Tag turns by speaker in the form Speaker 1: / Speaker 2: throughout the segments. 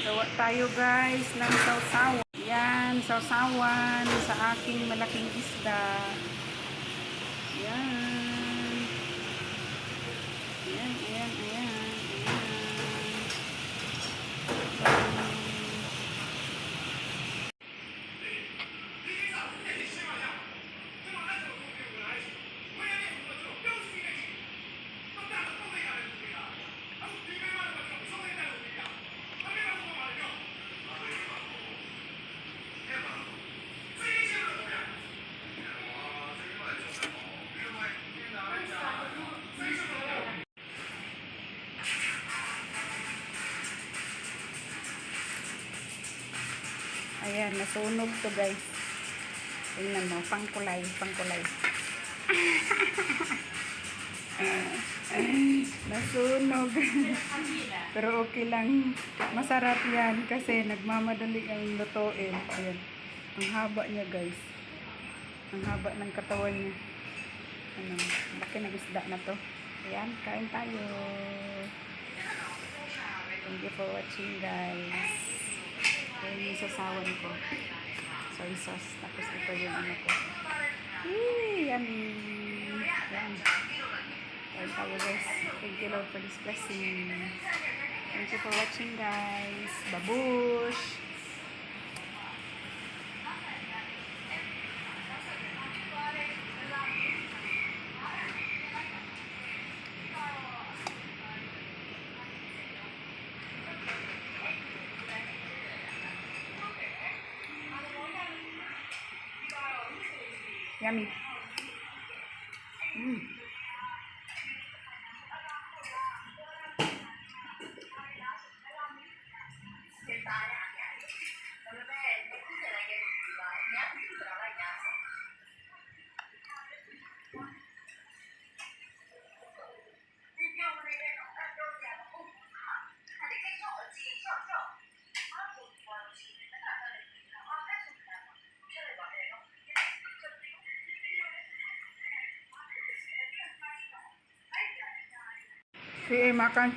Speaker 1: Gawa tayo guys ng sausawan. Yan, sausawan sa aking malaking isda. Yan. Ayan, ayan, ayan. Ayan, nasunog to guys. Tingnan mo, pangkulay, pangkulay. Nasunog. Pero okay lang. Masarap yan kasi nagmamadali ang lutuin. Ayan. Ang haba niya guys. Ang haba ng katawan niya. Ano, laki ng isda na to. Ayan, kain tayo. Thank you for watching guys. Ayan yung sasawan ko. Soy sauce. Tapos ito yung ano ko. Yummy. Yan. Ayan tayo guys. Thank you Lord for this blessing. Thank you for watching guys. Babush! Yummy. Sige, makan.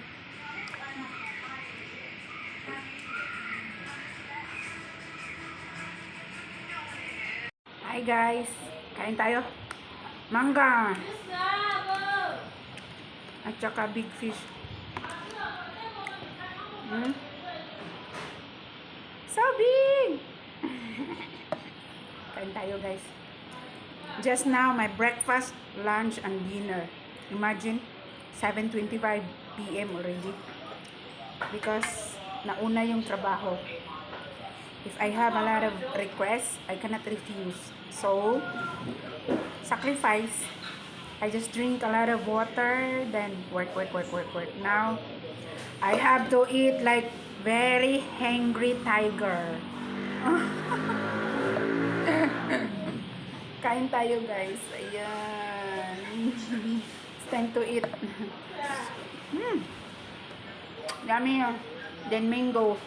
Speaker 1: Hi guys, kain tayo. Mangga. At saka big fish. So big! Kain tayo guys. Just now, my breakfast, lunch, and dinner. Imagine, 7:25 PM already. Because nauna yung trabaho. If I have a lot of requests, I cannot refuse. So, sacrifice. I just drink a lot of water, then work. Now, I have to eat like very hungry tiger. Kain tayo guys. Ayan. It's time to eat. Yummy. Then mango.